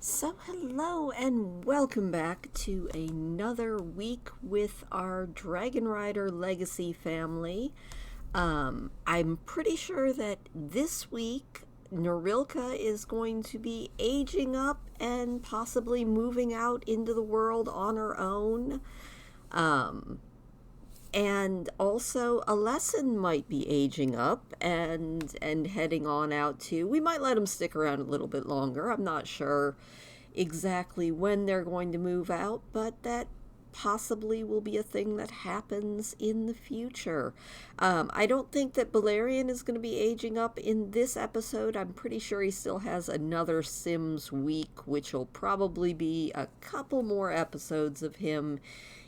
So hello and welcome back to another week with our Dragonrider Legacy family. I'm pretty sure that this week Nerilka is going to be aging up and possibly moving out into the world on her own. Um, and also a lesson might be aging up and heading on out too. We might let him stick around a little bit longer. I'm not sure exactly when they're going to move out, but that possibly will be a thing that happens in the future. I don't think that Balerion is going to be aging up in this episode. I'm pretty sure he still has another Sims week, which will probably be a couple more episodes of him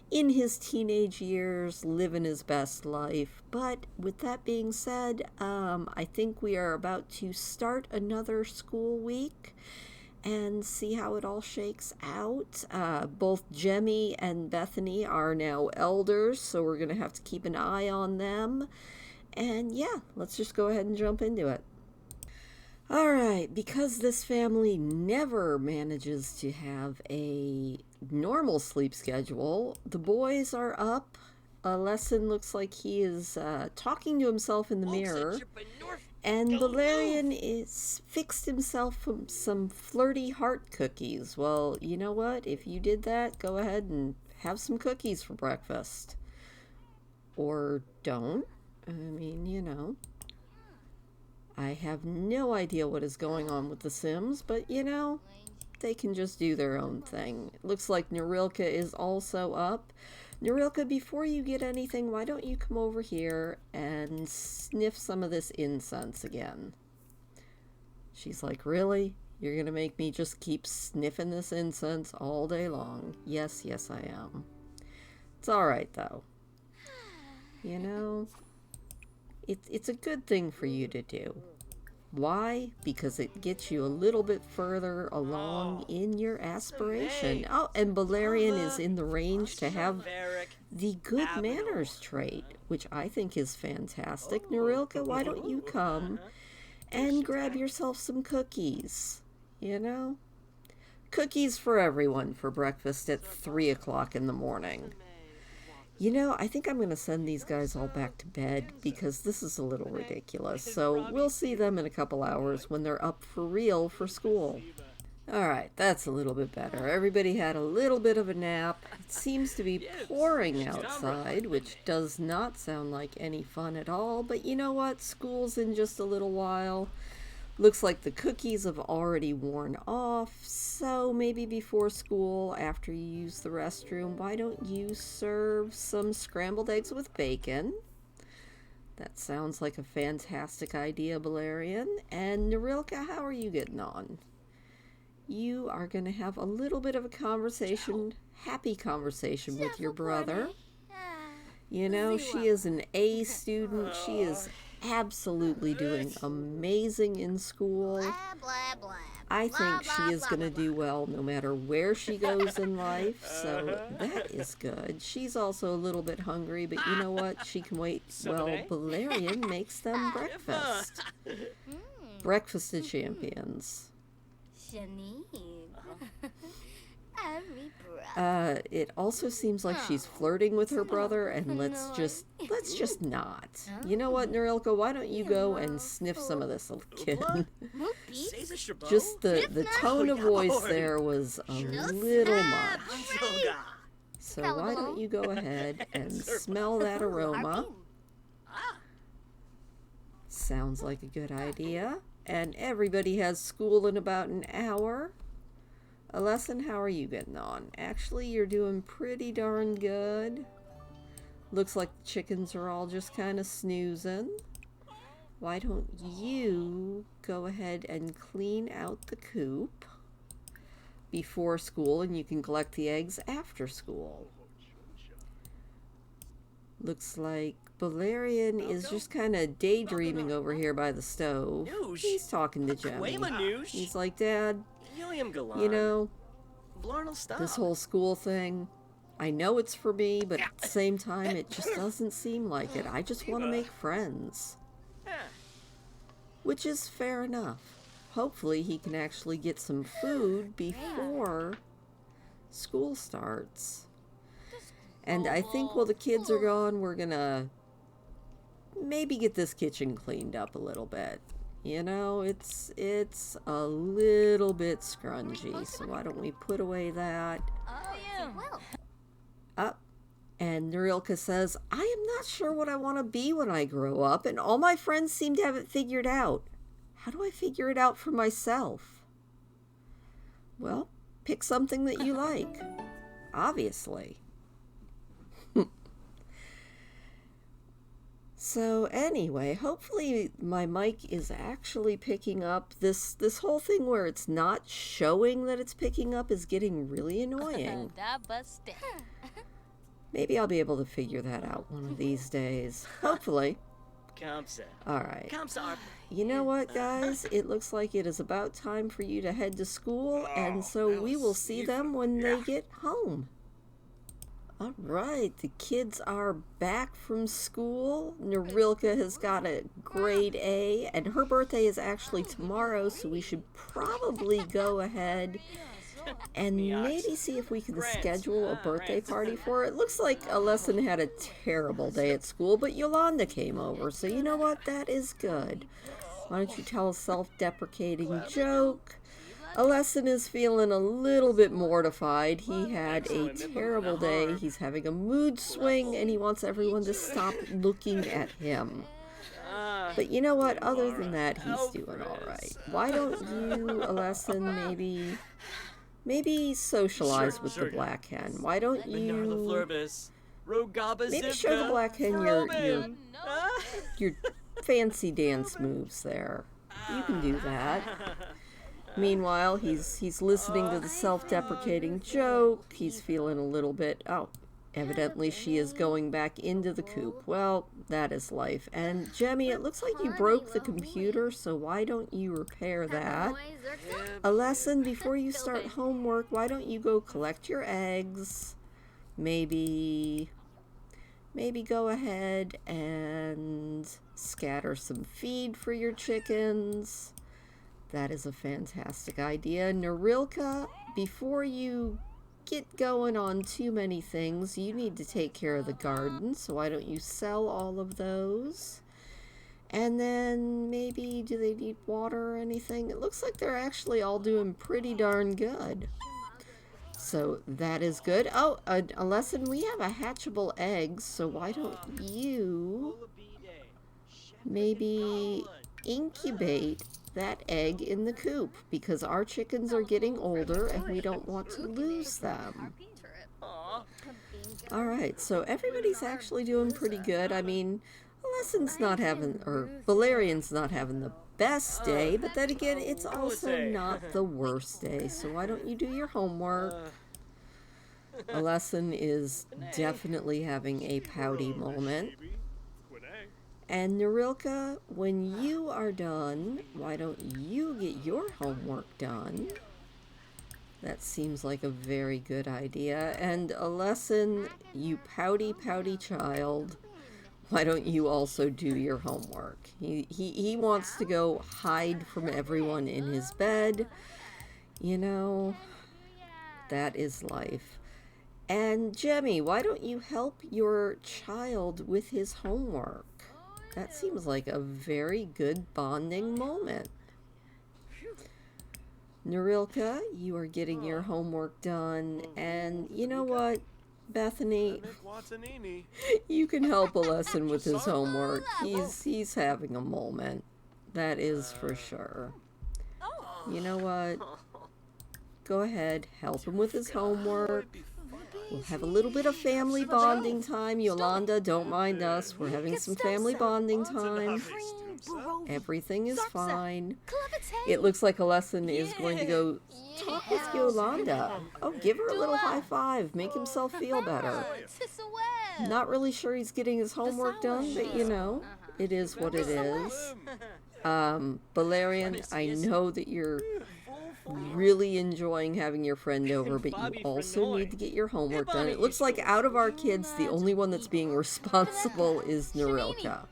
in his teenage years, living his best life. But with that being said, I think we are about to start another school week and see how it all shakes out. Both Jemmy and Bethany are now elders, so we're going to have to keep an eye on them. And yeah, let's just go ahead and jump into it. All right, because this family never manages to have a normal sleep schedule, the boys are up. Lesson looks like he is talking to himself in the mirror. And Balerion is fixed himself some flirty heart cookies. Well, you know what? If you did that, go ahead and have some cookies for breakfast. Or don't. I mean, I have no idea what is going on with the Sims, but they can just do their own thing. It looks like Nerilka is also up. Nerilka, before you get anything, why don't you come over here and sniff some of this incense again? She's like, really? You're going to make me just keep sniffing this incense all day long? Yes, I am. It's all right, though. It's a good thing for you to do. Why? Because it gets you a little bit further along in your aspiration. Oh, and Balerion is in the range to have the good manners trait, which I think is fantastic. Nerilka, why don't you come and grab yourself some cookies? Cookies for everyone for breakfast at 3 o'clock in the morning. I think I'm going to send these guys all back to bed because this is a little ridiculous. So we'll see them in a couple hours when they're up for real for school. Alright, that's a little bit better. Everybody had a little bit of a nap. It seems to be pouring outside, which does not sound like any fun at all. But you know what? School's in just a little while. Looks like the cookies have already worn off, so maybe before school, after you use the restroom, why don't you serve some scrambled eggs with bacon? That sounds like a fantastic idea, Balerion. And Nerilka, how are you getting on? You are going to have a little bit of a conversation, happy conversation with your brother. She is an A student. She is absolutely doing amazing in school. I think she is going to do well no matter where she goes in life, so that is good. She's also a little bit hungry, but you know what? She can wait while Balerion makes them breakfast. Breakfast of champions. It also seems like she's flirting with her brother, and let's just not. You know what, Nerilka, why don't you go and sniff some of this again? Just the tone of voice there was a little much. So why don't you go ahead and smell that aroma? Sounds like a good idea. And everybody has school in about an hour. Lesson, how are you getting on? Actually, you're doing pretty darn good. Looks like the chickens are all just kind of snoozing. Why don't you go ahead and clean out the coop before school, and you can collect the eggs after school. Looks like Balerion is just kind of daydreaming over here by the stove. He's talking to Jemmy. He's like, Dad, this whole school thing, I know it's for me, but at the same time, it just doesn't seem like it. I just want to make friends. Which is fair enough. hopefully he can actually get some food before school starts. And I think while the kids are gone, we're gonna maybe get this kitchen cleaned up a little bit. You know, it's a little bit scrungy, so why don't we put away that? Up. And Nerilka says, I am not sure what I want to be when I grow up, and all my friends seem to have it figured out. How do I figure it out for myself? Well, pick something that you like, obviously. So anyway, hopefully my mic is actually picking up. This whole thing where it's not showing that it's picking up is getting really annoying. Maybe I'll be able to figure that out one of these days. Hopefully. Alright. You know what, guys? It looks like it is about time for you to head to school, and so we will see them when they get home. Alright, the kids are back from school. Nerilka has got a grade A, and her birthday is actually tomorrow, so we should probably go ahead and maybe see if we can schedule a birthday party for her. It looks like Alessin had a terrible day at school, but Yolanda came over, so you know what? That is good. Why don't you tell a self-deprecating joke? Alessin is feeling a little bit mortified. He had a terrible day. He's having a mood swing, and he wants everyone to stop looking at him. But you know what? Other than that, he's doing all right. Why don't you, Alessin, maybe socialize with the black hen? Why don't you maybe show the black hen your fancy dance moves there? You can do that. Meanwhile, he's listening to the self-deprecating joke. He's feeling a little bit, evidently she is going back into the coop. Well, that is life. And Jemmy, it looks like you broke the computer, so why don't you repair that? Alessin, before you start homework, why don't you go collect your eggs? Maybe go ahead and scatter some feed for your chickens. That is a fantastic idea. Nerilka, before you get going on too many things, you need to take care of the garden, so why don't you sell all of those? And then maybe, do they need water or anything? It looks like they're actually all doing pretty darn good. So that is good. Oh, Alessin, we have a hatchable egg, so why don't you maybe incubate that egg in the coop, because our chickens are getting older and we don't want to lose them. Alright, so everybody's actually doing pretty good. I mean, Alessin's not having, or Valerian's not having the best day, but then again, it's also not the worst day. So why don't you do your homework? Alessin is definitely having a pouty moment. And Nerilka, when you are done, why don't you get your homework done? That seems like a very good idea. And Alessin, you pouty child, why don't you also do your homework? He wants to go hide from everyone in his bed. You know, that is life. And Jemmy, why don't you help your child with his homework? That seems like a very good bonding moment. Nerilka, you are getting your homework done, and you know what, Bethany, you can help Alessin with his homework. He's having a moment. That is for sure. You know what? Go ahead, help him with his homework. We'll have a little bit of family bonding time. Yolanda, don't mind us. We're having some family bonding time. Everything is fine. It looks like Alessin is going to go talk with Yolanda. Oh, give her a little high five. Make himself feel better. Not really sure he's getting his homework done, but you know, it is what it is. Valerian, I know that you're really enjoying having your friend over, but you also need to get your homework done. It looks like out of our kids, the only one that's being responsible is Nerilka.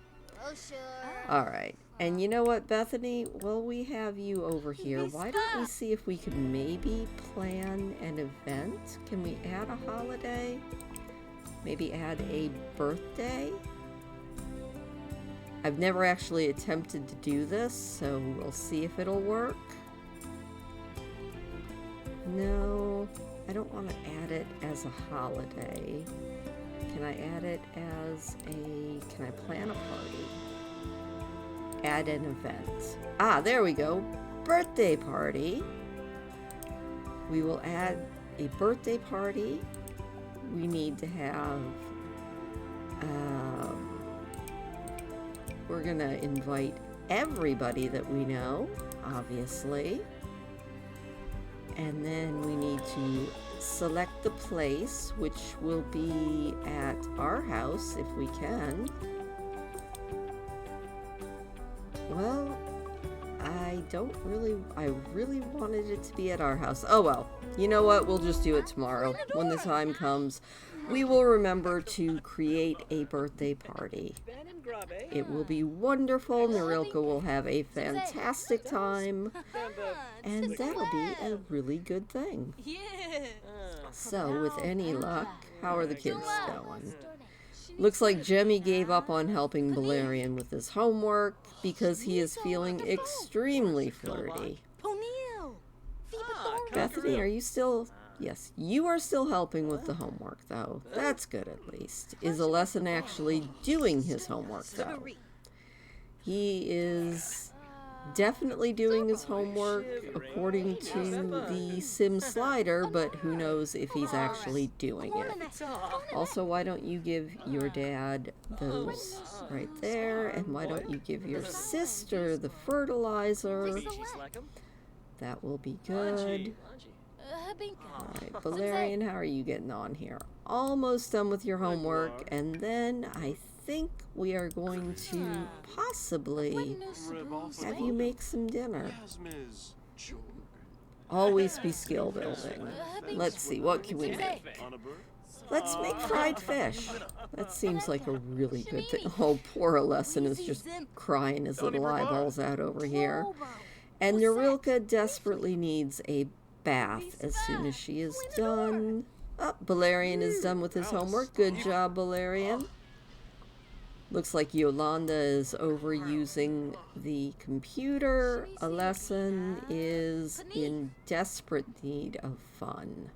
Alright. And you know what, Bethany? Well, we have you over here. Why don't we see if we can maybe plan an event? Can we add a holiday? Maybe add a birthday? I've never actually attempted to do this, so we'll see if it'll work. No, I don't want to add it as a holiday. Can I add it as a... Can I plan a party? Add an event. Ah, there we go. Birthday party. We will add a birthday party. We need to have... we're gonna invite everybody that we know, obviously. And then we need to select the place, which will be at our house if we can. Well, I really wanted it to be at our house. Oh well, you know what? We'll just do it tomorrow. When the time comes, we will remember to create a birthday party. It will be wonderful. Nerilka will have a fantastic time. And that'll be a really good thing. So, with any luck, how are the kids going? Looks like Jemmy gave up on helping Balerion with his homework because he is feeling extremely flirty. Bethany, are you still... Yes, you are still helping with the homework, though. That's good, at least. Is Alessan actually doing his homework, though? He is definitely doing his homework according to the sim slider, but who knows if he's actually doing it. Also, why don't you give your dad those right there, and why don't you give your sister the fertilizer? That will be good. Alright, Balerion, how are you getting on here? Almost done with your homework, and then I think we are going to possibly have you make some dinner. Always be skill building. Let's see, what can we make? Let's make fried fish. That seems like a really good thing. Oh, poor Alessan is just crying his little eyeballs out over here. And Nerilka desperately needs a bath as soon as she is done. Oh, Balerion is done with his homework. Good job, Balerion. Looks like Yolanda is overusing the computer. Alessan is in desperate need of fun.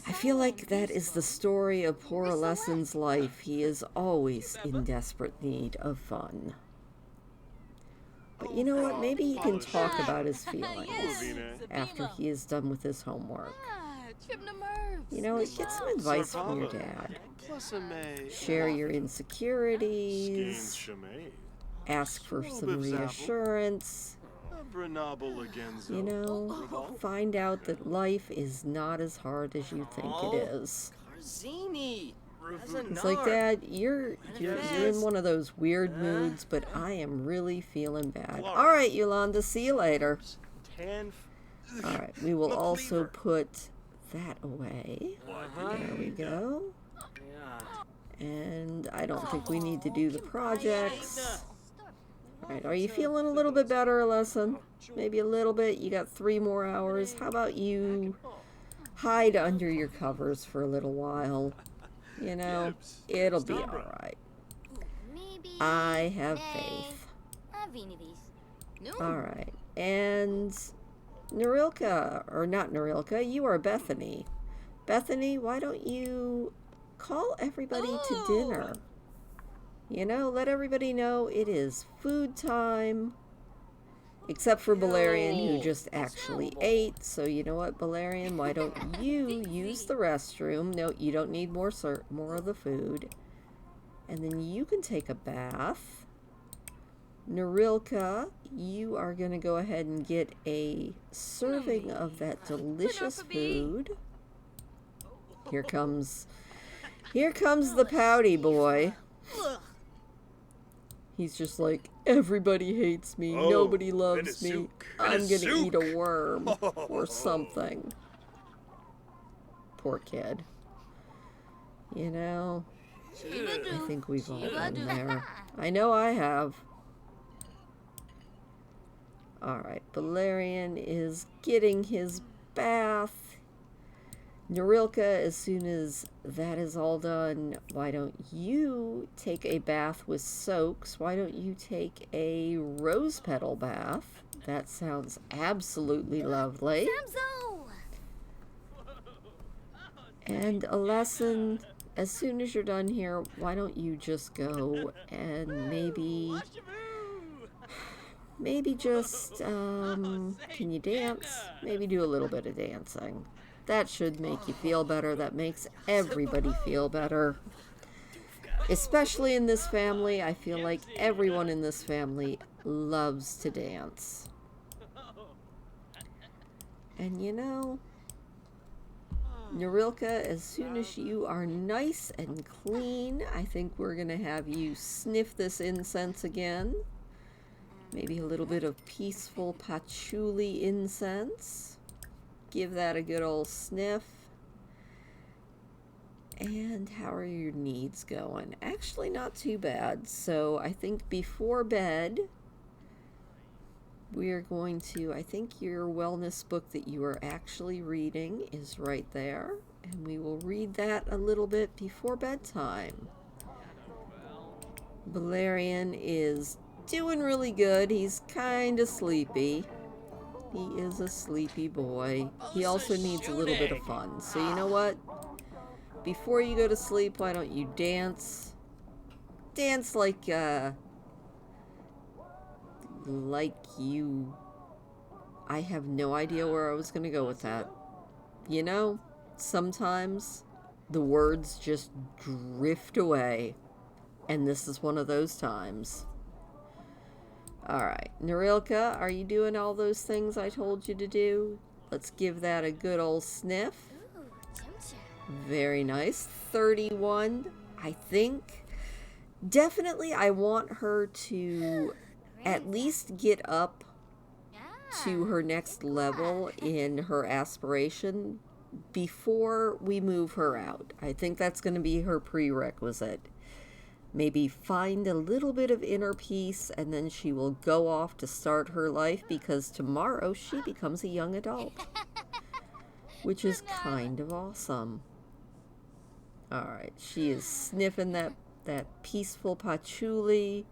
I feel like that is the story of poor Alessan's life. He is always in desperate need of fun. But you know what? Maybe he can talk about his feelings after he is done with his homework. You know, get some advice from your dad. Share your insecurities. Ask for some reassurance. You know, find out that life is not as hard as you think it is. It's like, Dad, you're in one of those weird moods, but I am really feeling bad. All right, Yolanda, see you later. All right, we will also put that away. There we go. And I don't think we need to do the projects. All right, are you feeling a little bit better, Alessan? Maybe a little bit. You got 3 more hours. How about you hide under your covers for a little while? You know, it'll be alright. I have faith. Alright, and Nerilka, or not Nerilka, you are Bethany. Bethany, why don't you call everybody to dinner? You know, let everybody know it is food time. Except for Balerion, who just actually ate. So you know what, Balerion? Why don't you use the restroom? No, you don't need more of the food. And then you can take a bath. Nerilka, you are going to go ahead and get a serving of that delicious food. Here comes the pouty boy. He's just like, everybody hates me, nobody loves me, I'm gonna eat a worm, or something. Poor kid. You know, I think we've all been there. I know I have. Alright, Valerian is getting his bath. Nerilka, as soon as that is all done, why don't you take a bath with soaks? Why don't you take a rose petal bath? That sounds absolutely lovely. And a lesson, as soon as you're done here, why don't you just go and maybe just, can you dance? Maybe do a little bit of dancing. That should make you feel better. That makes everybody feel better. Especially in this family, I feel like everyone in this family loves to dance. And you know, Nerilka, as soon as you are nice and clean, I think we're going to have you sniff this incense again. Maybe a little bit of peaceful patchouli incense. Give that a good old sniff. And how are your needs going? Actually, not too bad. So I think before bed, we are going to, I think your wellness book that you are actually reading is right there. And we will read that a little bit before bedtime. Valerian is doing really good. He's kind of sleepy. He is a sleepy boy. He also needs a little bit of fun. So you know what? Before you go to sleep, why don't you dance? Dance like you... I have no idea where I was going to go with that. You know, sometimes the words just drift away. And this is one of those times. Alright, Nerilka, are you doing all those things I told you to do? Let's give that a good old sniff. Very nice. 31, I think. Definitely, I want her to at least get up to her next level in her aspiration before we move her out. I think that's going to be her prerequisite. Maybe find a little bit of inner peace, and then she will go off to start her life, because tomorrow she becomes a young adult, which is kind of awesome. Alright, she is sniffing that peaceful patchouli.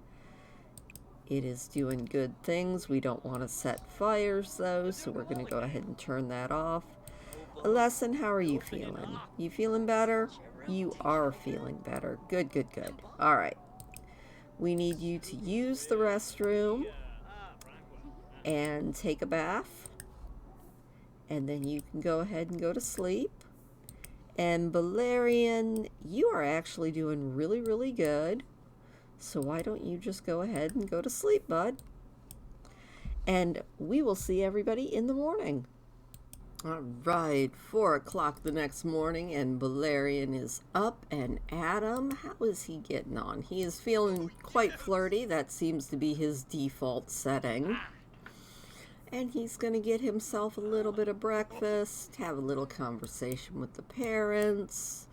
It is doing good things. We don't want to set fires, though, so we're going to go ahead and turn that off. Lesson, how are you feeling? You feeling better? You are feeling better. Good, good, good. All right. We need you to use the restroom and take a bath. And then you can go ahead and go to sleep. And Valerian, you are actually doing really, really good. So why don't you just go ahead and go to sleep, bud? And we will see everybody in the morning. All right, 4 o'clock the next morning, and Valerian is up and at 'em. How is he getting on? He is feeling quite flirty. That seems to be his default setting. And he's going to get himself a little bit of breakfast, have a little conversation with the parents.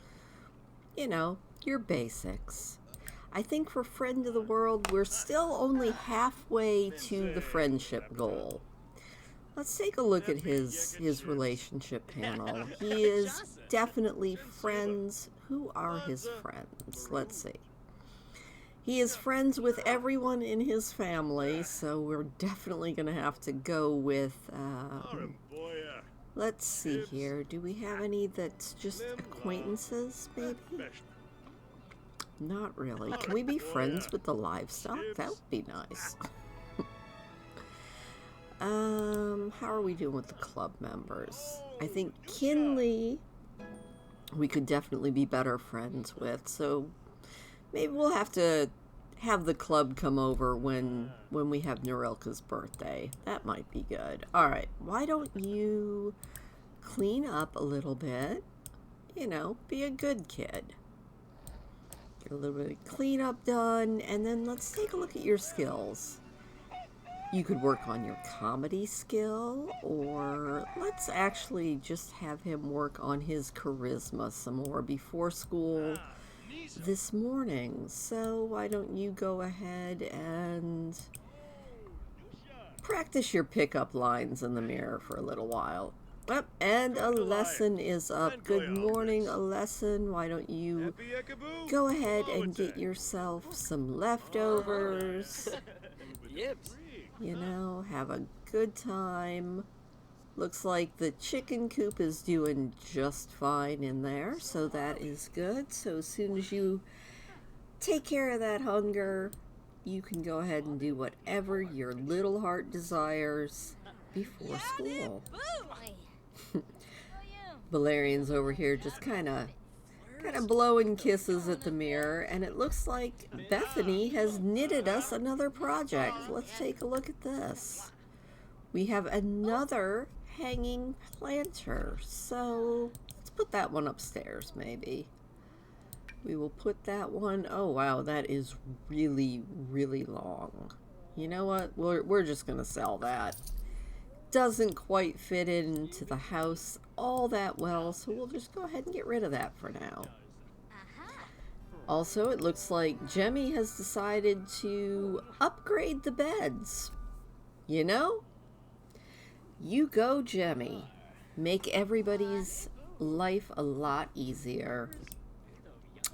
You know, your basics. I think for Friend of the World, we're still only halfway to the friendship goal. Let's take a look at his relationship panel. He is definitely friends. Who are his friends? Let's see. He is friends with everyone in his family, so we're definitely going to have to go with... let's see here. Do we have any that's just acquaintances, maybe? Not really. Can we be friends with the livestock? That would be nice. How are we doing with the club members? I think Kinley we could definitely be better friends with, so maybe we'll have to have the club come over when we have Nerilka's birthday. That might be good. Alright, why don't you clean up a little bit? You know, be a good kid. Get a little bit of cleanup done, and then let's take a look at your skills. You could work on your comedy skill, or let's actually just have him work on his charisma some more before school this morning. So why don't you go ahead and practice your pickup lines in the mirror for a little while. And a lesson is up. Good morning, a lesson. Why don't you go ahead and get yourself some leftovers? You know, have a good time. Looks like the chicken coop is doing just fine in there, so that is good. So as soon as you take care of that hunger, you can go ahead and do whatever your little heart desires before school. Valerian's over here just kind of blowing kisses at the mirror, and it looks like Bethany has knitted us another project. Let's take a look at this. We have another hanging planter, so let's put that one upstairs maybe. We will put that one. Oh wow, that is really, really long. You know what? We're just gonna sell that. Doesn't quite fit into the house all that well, so we'll just go ahead and get rid of that for now. Also, it looks like Jemmy has decided to upgrade the beds. You know? You go, Jemmy. Make everybody's life a lot easier.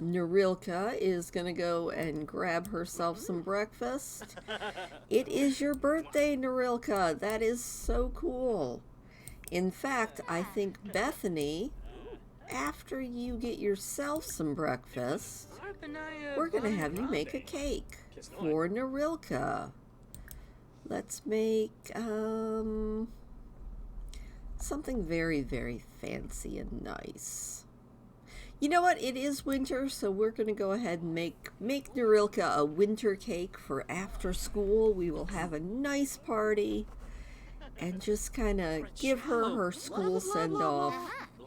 Nerilka is going to go and grab herself some breakfast. It is your birthday, Nerilka. That is so cool. In fact, I think Bethany, after you get yourself some breakfast, we're going to have you make a cake for Nerilka. Let's make something very, very fancy and nice. You know what? It is winter, so we're going to go ahead and make Nerilka a winter cake for after school. We will have a nice party and just kind of give her her school send-off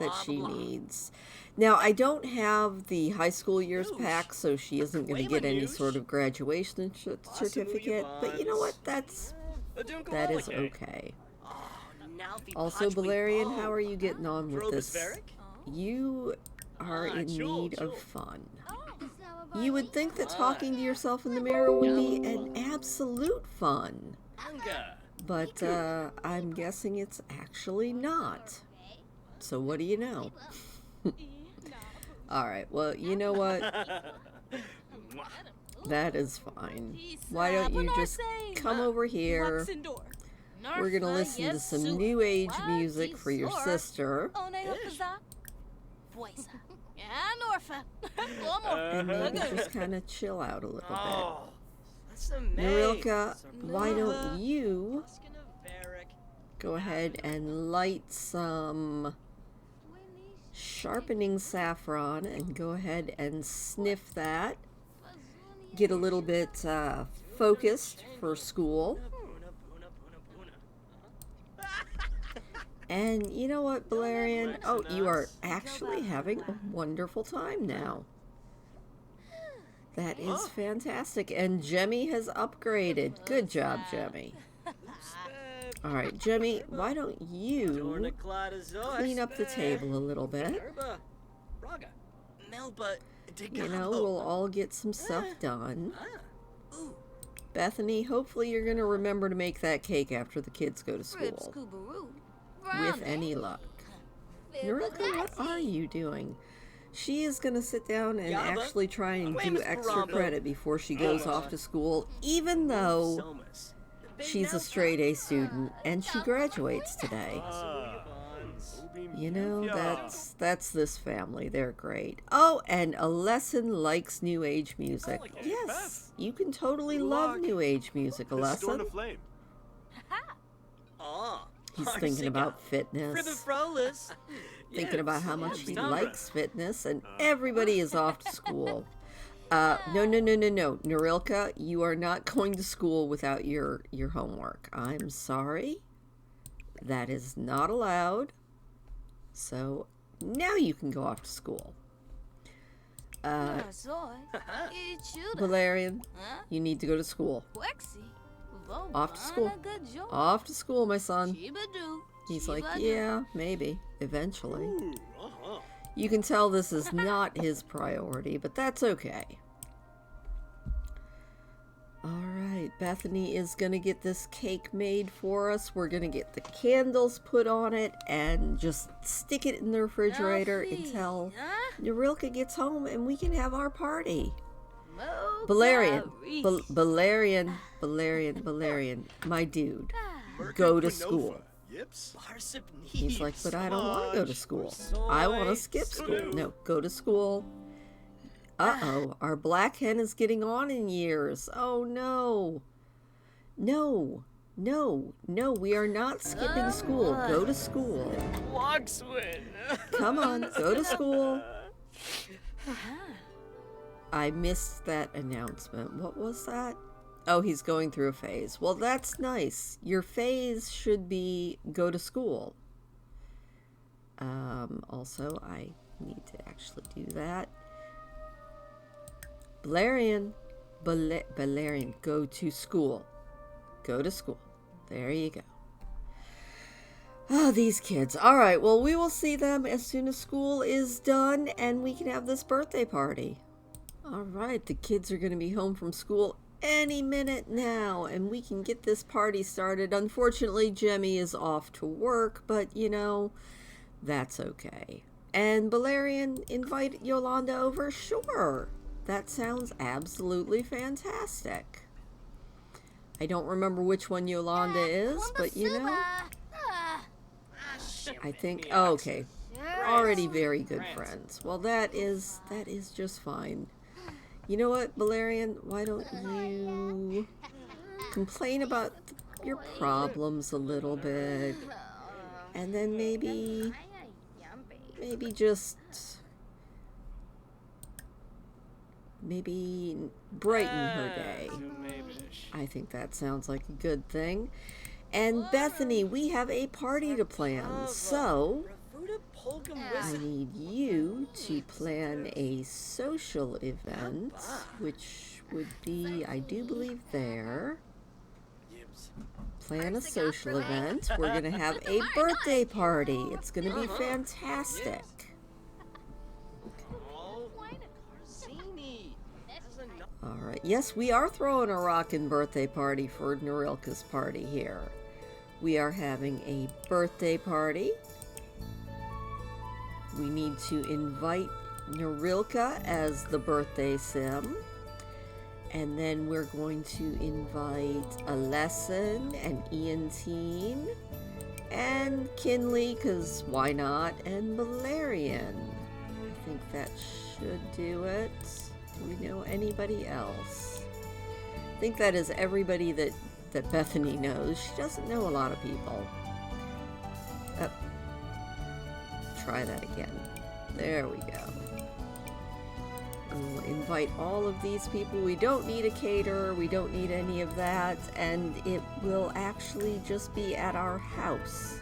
that she needs. Now, I don't have the high school years pack, so she isn't going to get any sort of graduation certificate. But you know what? That is okay. Also, Valerian, how are you getting on with this? You are in need of fun. You would think that talking to yourself in the mirror would be an absolute fun. But I'm guessing it's actually not. So what do you know? Alright, well, you know what? That is fine. Why don't you just come over here? We're going to listen to some new age music for your sister. And maybe just kind of chill out a little bit. Nerilka, why don't you go ahead and light some sharpening saffron and go ahead and sniff that. Get a little bit focused for school. And you know what, Valerian? Oh, you are actually having a wonderful time now. That is fantastic. And Jemmy has upgraded. Good job, Jemmy. All right, Jemmy, why don't you clean up the table a little bit? You know, we'll all get some stuff done. Bethany, hopefully you're going to remember to make that cake after the kids go to school. With any luck. Nerilka, what are you doing? She is going to sit down and actually try and do extra credit before she goes off to school, even though she's a straight A student and she graduates today. You know, that's this family. They're great. Oh, and a lesson likes new age music. Yes, you can totally love new age music, a lesson. He's thinking about fitness, thinking about how much he likes fitness, and everybody is off to school. No. Nerilka, you are not going to school without your homework. I'm sorry. That is not allowed. So now you can go off to school. Valerian, you need to go to school. Off to school. Off to school, my son. He's like, yeah, maybe, eventually. You can tell this is not his priority, but that's okay. Alright. right, Bethany is gonna get this cake made for us. We're gonna get the candles put on it and just stick it in the refrigerator until Nerilka gets home and we can have our party. Valerian, Valerian, my dude, go to school. He's like, but I don't want to go to school. I want to skip school. No, go to school. Uh-oh, our black hen is getting on in years. Oh, no. No, we are not skipping school. Go to school. Come on, go to school. I missed that announcement. What was that? Oh, he's going through a phase. Well, that's nice. Your phase should be go to school. Also, I need to actually do that. Valerian, go to school. Go to school. There you go. Oh, these kids. All right, well, we will see them as soon as school is done and we can have this birthday party. All right, the kids are going to be home from school any minute now, and we can get this party started. Unfortunately, Jemmy is off to work, but, you know, that's okay. And Valerian, invite Yolanda over? Sure. That sounds absolutely fantastic. I don't remember which one Yolanda is, but, you know, I think, oh, okay. Already very good friends. Well, that is just fine. You know what, Valerian? Why don't you complain about your problems a little bit, and then maybe brighten her day. I think that sounds like a good thing. And Bethany, we have a party to plan, so I need you to plan a social event, which would be, I do believe, there. Plan a social event. We're going to have a birthday party. It's going to be fantastic. All right. Yes, we are throwing a rockin' birthday party for Nerilka's party here. We are having a birthday party. We need to invite Nerilka as the birthday sim. And then we're going to invite a lesson and Ian Teen and Kinley, because why not, and Valerian. I think that should do it. Do we know anybody else? I think that is everybody that Bethany knows. She doesn't know a lot of people. Try that again. There we go. We'll invite all of these people. We don't need a caterer. We don't need any of that. And it will actually just be at our house.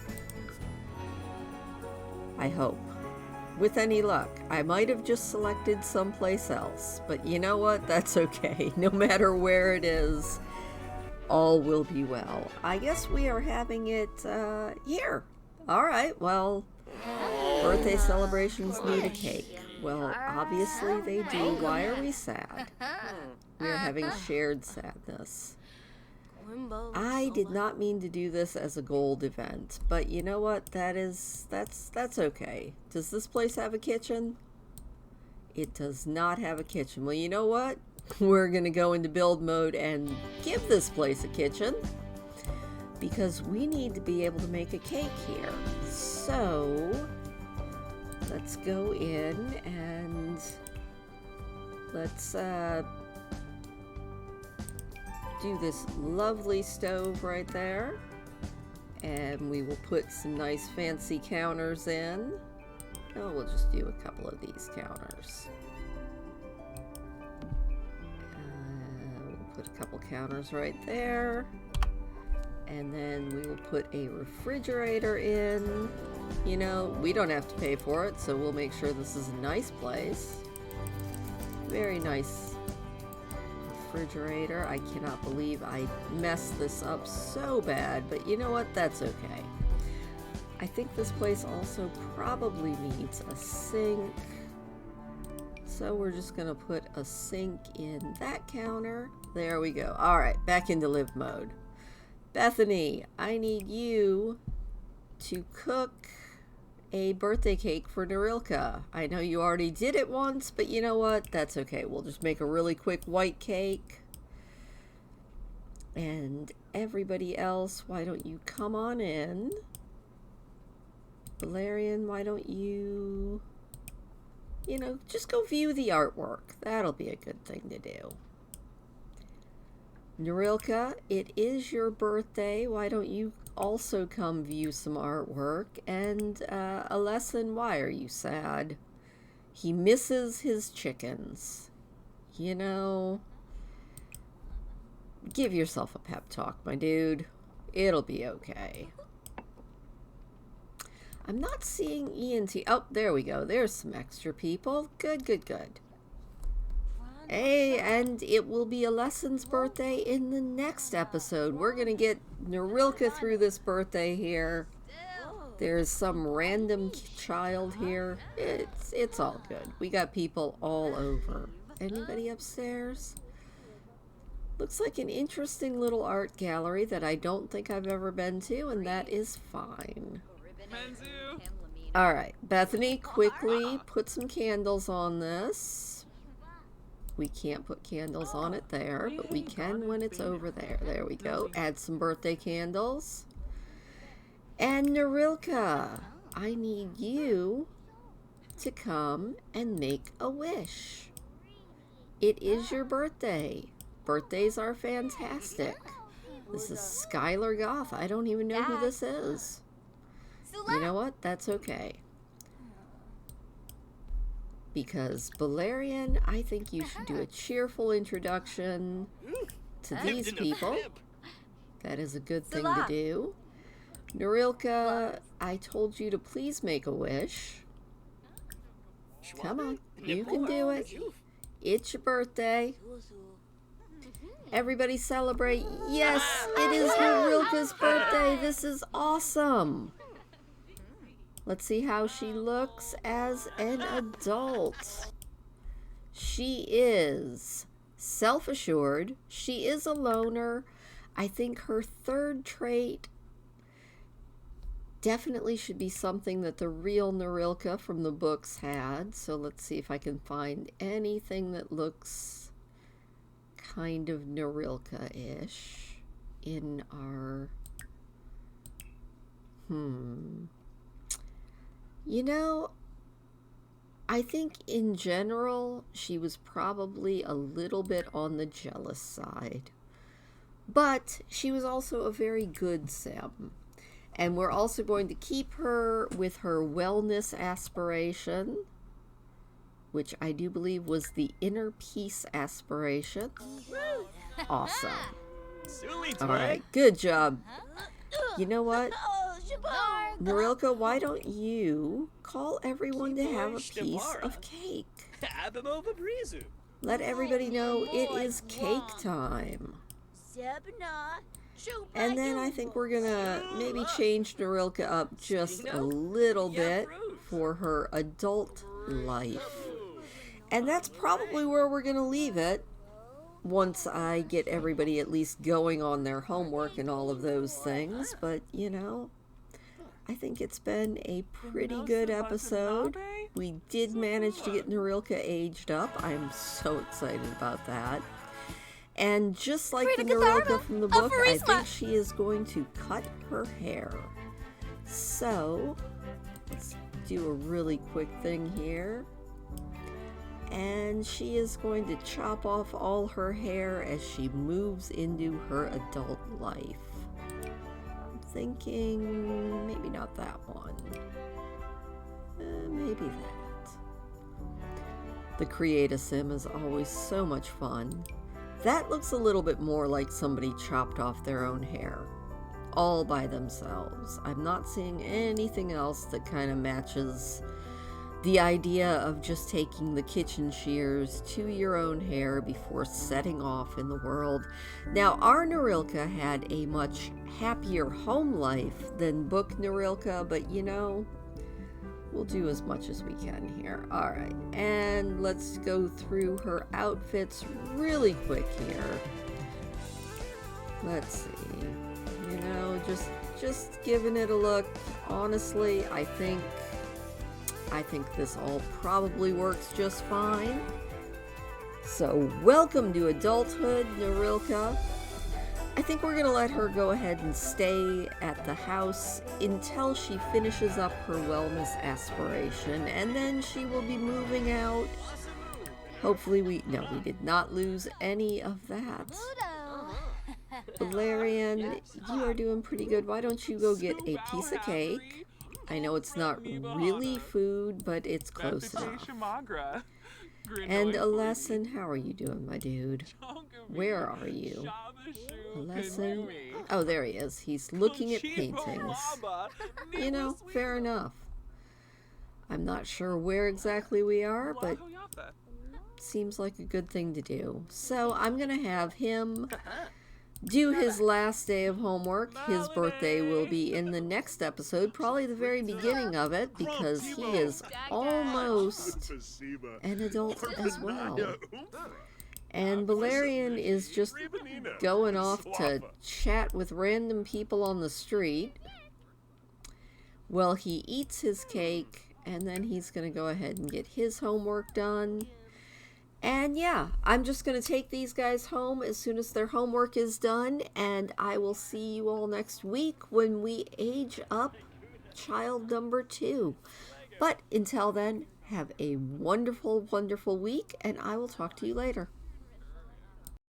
I hope. With any luck. I might have just selected someplace else. But you know what? That's okay. No matter where it is, all will be well. I guess we are having it here. All right. Well, birthday celebrations need a cake. Well, obviously they do. Why are we sad? We are having shared sadness. I did not mean to do this as a gold event, but you know what? That's okay. Does this place have a kitchen? It does not have a kitchen. Well, you know what? We're going to go into build mode and give this place a kitchen, because we need to be able to make a cake here. So let's go in and let's do this lovely stove right there, and we will put some nice fancy counters in. Oh, we'll just do a couple of these counters. We'll put a couple counters right there. And then we will put a refrigerator in. You know, we don't have to pay for it, so we'll make sure this is a nice place. Very nice refrigerator. I cannot believe I messed this up so bad, but you know what? That's okay. I think this place also probably needs a sink. So we're just going to put a sink in that counter. There we go. All right, back into live mode. Bethany, I need you to cook a birthday cake for Nerilka. I know you already did it once, but you know what? That's okay. We'll just make a really quick white cake. And everybody else, why don't you come on in? Valerian, why don't you, just go view the artwork. That'll be a good thing to do. Nerilka, it is your birthday. Why don't you also come view some artwork? And a lesson, why are you sad? He misses his chickens. Give yourself a pep talk, my dude. It'll be okay. I'm not seeing ENT. Oh, there we go. There's some extra people. Good, good, good. Hey, and it will be a lesson's birthday in the next episode. We're going to get Nerilka through this birthday here. There's some random child here. It's all good. We got people all over. Anybody upstairs? Looks like an interesting little art gallery that I don't think I've ever been to, and that is fine. All right, Bethany, quickly put some candles on this. We can't put candles on it there, but we can when it's over there. There we go. Add some birthday candles. And Nerilka, I need you to come and make a wish. It is your birthday. Birthdays are fantastic. This is Skylar Goff. I don't even know who this is. You know what? That's okay. Because Valerian, I think you should do a cheerful introduction to these people. That is a good thing to do. Nerilka, I told you to please make a wish. Come on, you can do it. It's your birthday. Everybody celebrate. Yes, it is Nerilka's birthday. This is awesome. Let's see how she looks as an adult. She is self-assured. She is a loner. I think her third trait definitely should be something that the real Nerilka from the books had. So let's see if I can find anything that looks kind of Nerilka-ish in our... I think in general, she was probably a little bit on the jealous side. But she was also a very good sim. And we're also going to keep her with her wellness aspiration, which I do believe was the inner peace aspiration. Awesome. All right, good job. You know what? Nerilka, why don't you call everyone to have a piece of cake? Let everybody know it is cake time. And then I think we're gonna maybe change Nerilka up just a little bit for her adult life. And that's probably where we're gonna leave it once I get everybody at least going on their homework and all of those things. But, I think it's been a pretty good episode. We did manage to get Nerilka aged up. I'm so excited about that. And just like the Nerilka from the book, I think she is going to cut her hair. So, let's do a really quick thing here. And she is going to chop off all her hair as she moves into her adult life. I'm thinking maybe not that one. Maybe that. The Create-A-Sim is always so much fun. That looks a little bit more like somebody chopped off their own hair. All by themselves. I'm not seeing anything else that kind of matches the idea of just taking the kitchen shears to your own hair before setting off in the world. Now, our Nerilka had a much happier home life than book Nerilka, but we'll do as much as we can here. All right, and let's go through her outfits really quick here. Let's see. Just giving it a look. Honestly, I think this all probably works just fine. So, welcome to adulthood, Nerilka. I think we're going to let her go ahead and stay at the house until she finishes up her wellness aspiration, and then she will be moving out. Hopefully we did not lose any of that. Valerian, you are doing pretty good. Why don't you go get a piece of cake? I know it's not really food, but it's close enough. And a lesson, how are you doing, my dude? Where are you? A lesson? Oh, there he is. He's looking at paintings. Fair enough. I'm not sure where exactly we are, but seems like a good thing to do. So I'm going to have him do his last day of homework. His birthday will be in the next episode, probably the very beginning of it, because he is almost an adult as well. And Valerian is just going off to chat with random people on the street. Well, he eats his cake, and then he's going to go ahead and get his homework done. And yeah, I'm just going to take these guys home as soon as their homework is done, and I will see you all next week when we age up child number 2. But until then, have a wonderful, wonderful week, and I will talk to you later.